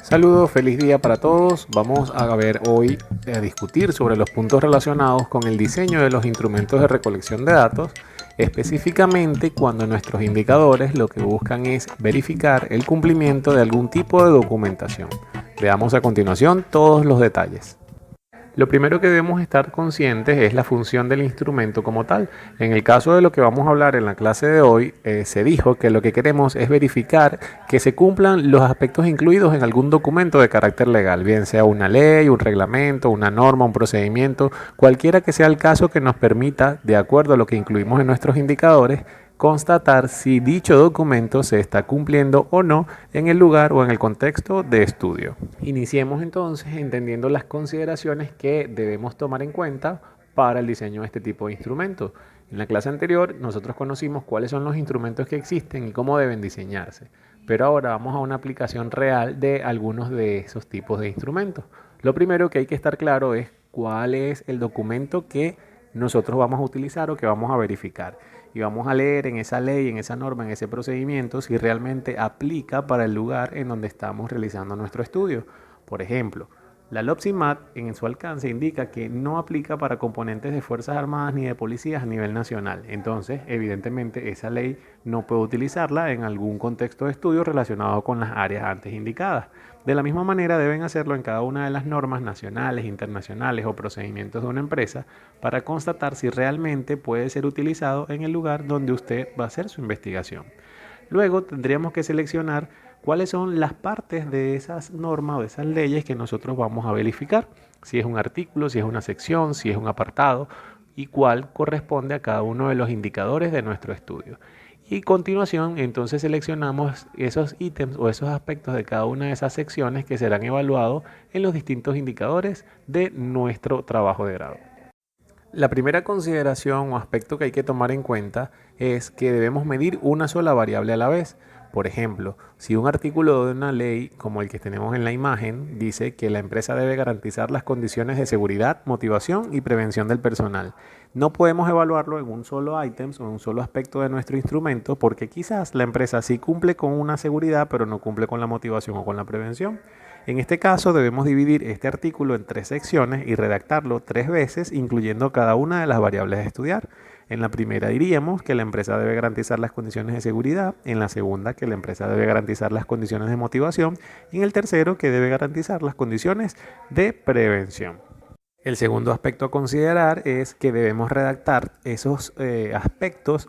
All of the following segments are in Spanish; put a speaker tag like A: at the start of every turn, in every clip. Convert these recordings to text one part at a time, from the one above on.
A: Saludos, feliz día para todos. Vamos a ver hoy a discutir sobre los puntos relacionados con el diseño de los instrumentos de recolección de datos, específicamente cuando nuestros indicadores lo que buscan es verificar el cumplimiento de algún tipo de documentación. Veamos a continuación todos los detalles. Lo primero que debemos estar conscientes es la función del instrumento como tal. En el caso de lo que vamos a hablar en la clase de hoy, se dijo que lo que queremos es verificar que se cumplan los aspectos incluidos en algún documento de carácter legal, bien sea una ley, un reglamento, una norma, un procedimiento, cualquiera que sea el caso que nos permita, de acuerdo a lo que incluimos en nuestros indicadores, constatar si dicho documento se está cumpliendo o no en el lugar o en el contexto de estudio. Iniciemos entonces entendiendo las consideraciones que debemos tomar en cuenta para el diseño de este tipo de instrumentos. En la clase anterior nosotros conocimos cuáles son los instrumentos que existen y cómo deben diseñarse, pero ahora vamos a una aplicación real de algunos de esos tipos de instrumentos. Lo primero que hay que estar claro es cuál es el documento que nosotros vamos a utilizar o que vamos a verificar. Y vamos a leer en esa ley, en esa norma, en ese procedimiento, si realmente aplica para el lugar en donde estamos realizando nuestro estudio. Por ejemplo, la LOPSIMAT en su alcance indica que no aplica para componentes de Fuerzas Armadas ni de policías a nivel nacional. Entonces, evidentemente, esa ley no puede utilizarla en algún contexto de estudio relacionado con las áreas antes indicadas. De la misma manera, deben hacerlo en cada una de las normas nacionales, internacionales o procedimientos de una empresa para constatar si realmente puede ser utilizado en el lugar donde usted va a hacer su investigación. Luego tendríamos que seleccionar cuáles son las partes de esas normas o de esas leyes que nosotros vamos a verificar. Si es un artículo, si es una sección, si es un apartado y cuál corresponde a cada uno de los indicadores de nuestro estudio. Y a continuación entonces seleccionamos esos ítems o esos aspectos de cada una de esas secciones que serán evaluados en los distintos indicadores de nuestro trabajo de grado. La primera consideración o aspecto que hay que tomar en cuenta es que debemos medir una sola variable a la vez. Por ejemplo, si un artículo de una ley como el que tenemos en la imagen dice que la empresa debe garantizar las condiciones de seguridad, motivación y prevención del personal, no podemos evaluarlo en un solo ítem o en un solo aspecto de nuestro instrumento porque quizás la empresa sí cumple con una seguridad pero no cumple con la motivación o con la prevención. En este caso debemos dividir este artículo en 3 secciones y redactarlo 3 veces, incluyendo cada una de las variables a estudiar. En la primera diríamos que la empresa debe garantizar las condiciones de seguridad, en la segunda que la empresa debe garantizar las condiciones de motivación y en el tercero que debe garantizar las condiciones de prevención. El segundo aspecto a considerar es que debemos redactar esos aspectos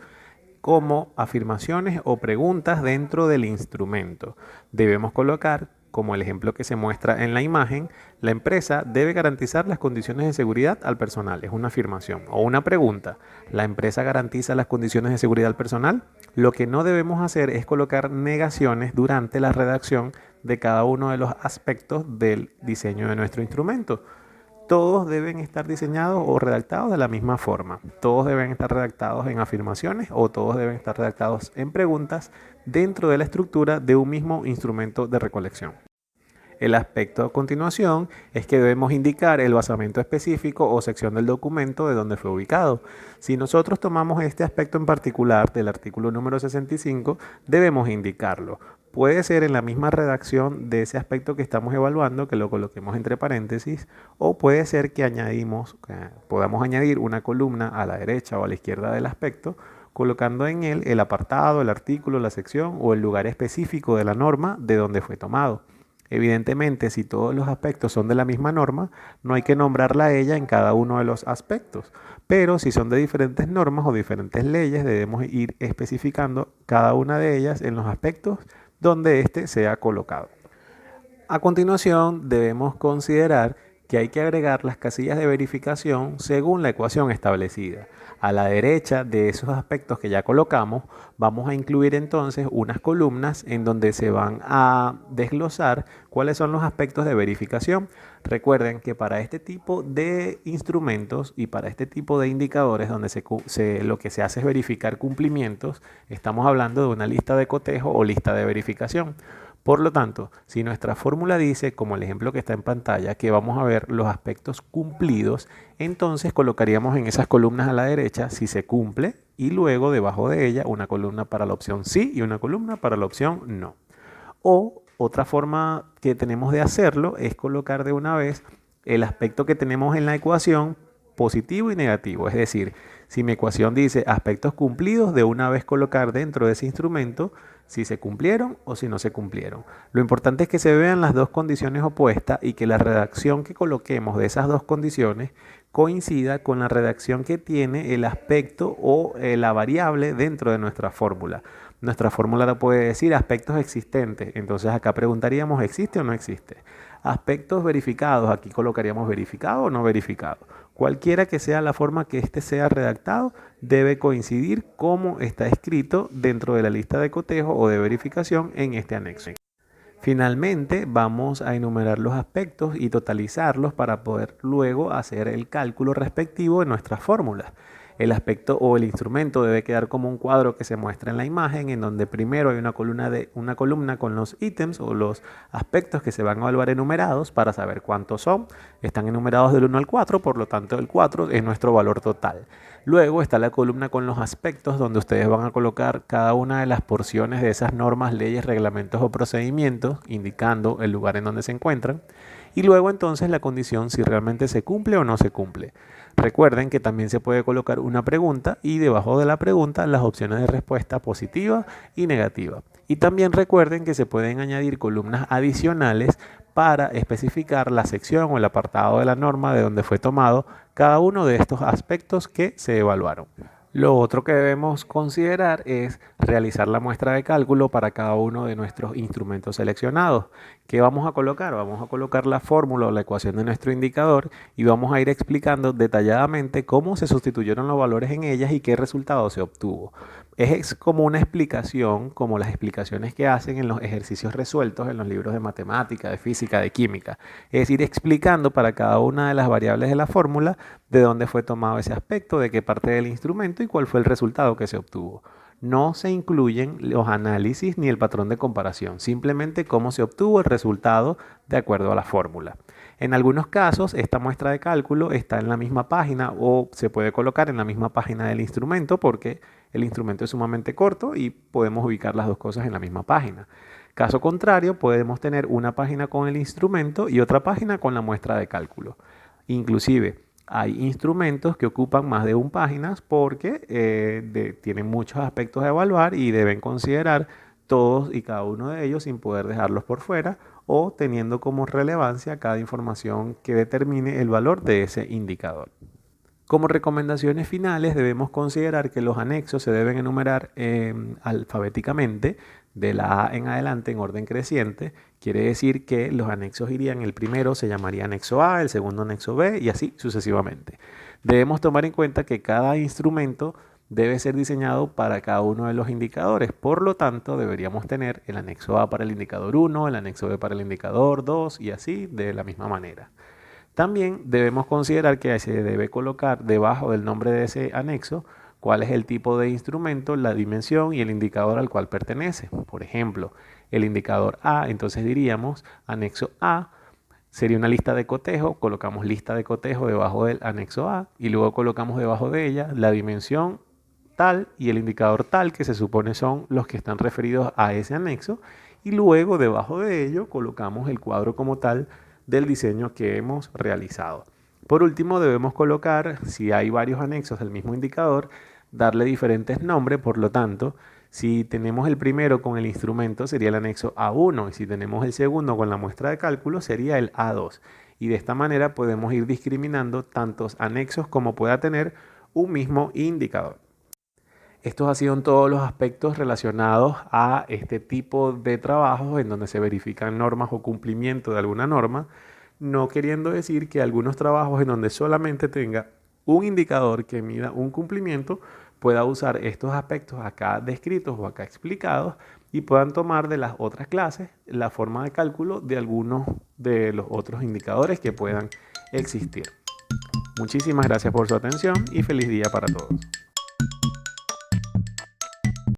A: como afirmaciones o preguntas dentro del instrumento. Debemos colocar, como el ejemplo que se muestra en la imagen, la empresa debe garantizar las condiciones de seguridad al personal. Es una afirmación o una pregunta. ¿La empresa garantiza las condiciones de seguridad al personal? Lo que no debemos hacer es colocar negaciones durante la redacción de cada uno de los aspectos del diseño de nuestro instrumento. Todos deben estar diseñados o redactados de la misma forma. Todos deben estar redactados en afirmaciones o todos deben estar redactados en preguntas dentro de la estructura de un mismo instrumento de recolección. El aspecto a continuación es que debemos indicar el basamento específico o sección del documento de donde fue ubicado. Si nosotros tomamos este aspecto en particular del artículo número 65, debemos indicarlo. Puede ser en la misma redacción de ese aspecto que estamos evaluando, que lo coloquemos entre paréntesis, o puede ser que podamos añadir una columna a la derecha o a la izquierda del aspecto, colocando en él el apartado, el artículo, la sección o el lugar específico de la norma de donde fue tomado. Evidentemente, si todos los aspectos son de la misma norma, no hay que nombrarla a ella en cada uno de los aspectos. Pero si son de diferentes normas o diferentes leyes, debemos ir especificando cada una de ellas en los aspectos donde éste sea colocado. A continuación, debemos considerar que hay que agregar las casillas de verificación según la ecuación establecida. A la derecha de esos aspectos que ya colocamos, vamos a incluir entonces unas columnas en donde se van a desglosar cuáles son los aspectos de verificación. Recuerden que para este tipo de instrumentos y para este tipo de indicadores donde lo que se hace es verificar cumplimientos, estamos hablando de una lista de cotejo o lista de verificación. Por lo tanto, si nuestra fórmula dice, como el ejemplo que está en pantalla, que vamos a ver los aspectos cumplidos, entonces colocaríamos en esas columnas a la derecha si se cumple y luego debajo de ella una columna para la opción sí y una columna para la opción no. O otra forma que tenemos de hacerlo es colocar de una vez el aspecto que tenemos en la ecuación, positivo y negativo. Es decir, si mi ecuación dice aspectos cumplidos, de una vez colocar dentro de ese instrumento si se cumplieron o si no se cumplieron. Lo importante es que se vean las dos condiciones opuestas y que la redacción que coloquemos de esas dos condiciones coincida con la redacción que tiene el aspecto o la variable dentro de nuestra fórmula. Nuestra fórmula puede decir aspectos existentes, entonces acá preguntaríamos ¿existe o no existe? Aspectos verificados, aquí colocaríamos verificado o no verificado. Cualquiera que sea la forma que este sea redactado, debe coincidir como está escrito dentro de la lista de cotejo o de verificación en este anexo. Finalmente, vamos a enumerar los aspectos y totalizarlos para poder luego hacer el cálculo respectivo de nuestras fórmulas. El aspecto o el instrumento debe quedar como un cuadro que se muestra en la imagen, en donde primero hay una columna con los ítems o los aspectos que se van a evaluar enumerados para saber cuántos son. Están enumerados del 1 al 4, por lo tanto el 4 es nuestro valor total. Luego está la columna con los aspectos donde ustedes van a colocar cada una de las porciones de esas normas, leyes, reglamentos o procedimientos, indicando el lugar en donde se encuentran. Y luego entonces la condición si realmente se cumple o no se cumple. Recuerden que también se puede colocar una pregunta y debajo de la pregunta las opciones de respuesta positiva y negativa. Y también recuerden que se pueden añadir columnas adicionales para especificar la sección o el apartado de la norma de donde fue tomado cada uno de estos aspectos que se evaluaron. Lo otro que debemos considerar es realizar la muestra de cálculo para cada uno de nuestros instrumentos seleccionados. ¿Qué vamos a colocar? Vamos a colocar la fórmula o la ecuación de nuestro indicador y vamos a ir explicando detalladamente cómo se sustituyeron los valores en ellas y qué resultado se obtuvo. Es como una explicación, como las explicaciones que hacen en los ejercicios resueltos en los libros de matemática, de física, de química. Es decir, explicando para cada una de las variables de la fórmula de dónde fue tomado ese aspecto, de qué parte del instrumento y cuál fue el resultado que se obtuvo. No se incluyen los análisis ni el patrón de comparación, simplemente cómo se obtuvo el resultado de acuerdo a la fórmula. En algunos casos, esta muestra de cálculo está en la misma página o se puede colocar en la misma página del instrumento porque el instrumento es sumamente corto y podemos ubicar las dos cosas en la misma página. Caso contrario, podemos tener una página con el instrumento y otra página con la muestra de cálculo. Inclusive, hay instrumentos que ocupan más de una página porque tienen muchos aspectos a evaluar y deben considerar todos y cada uno de ellos sin poder dejarlos por fuera o teniendo como relevancia cada información que determine el valor de ese indicador. Como recomendaciones finales debemos considerar que los anexos se deben enumerar alfabéticamente de la A en adelante en orden creciente. Quiere decir que los anexos irían, el primero se llamaría anexo A, el segundo anexo B y así sucesivamente. Debemos tomar en cuenta que cada instrumento debe ser diseñado para cada uno de los indicadores. Por lo tanto, deberíamos tener el anexo A para el indicador 1, el anexo B para el indicador 2 y así de la misma manera. También debemos considerar que se debe colocar debajo del nombre de ese anexo cuál es el tipo de instrumento, la dimensión y el indicador al cual pertenece. Por ejemplo, el indicador A, entonces diríamos anexo A, sería una lista de cotejo, colocamos lista de cotejo debajo del anexo A y luego colocamos debajo de ella la dimensión tal y el indicador tal que se supone son los que están referidos a ese anexo y luego debajo de ello colocamos el cuadro como tal del diseño que hemos realizado. Por último, debemos colocar, si hay varios anexos del mismo indicador, darle diferentes nombres. Por lo tanto, si tenemos el primero con el instrumento sería el anexo A1 y si tenemos el segundo con la muestra de cálculo sería el A2. Y de esta manera podemos ir discriminando tantos anexos como pueda tener un mismo indicador. Estos han sido todos los aspectos relacionados a este tipo de trabajos en donde se verifican normas o cumplimiento de alguna norma, no queriendo decir que algunos trabajos en donde solamente tenga un indicador que mida un cumplimiento pueda usar estos aspectos acá descritos o acá explicados y puedan tomar de las otras clases la forma de cálculo de algunos de los otros indicadores que puedan existir. Muchísimas gracias por su atención y feliz día para todos.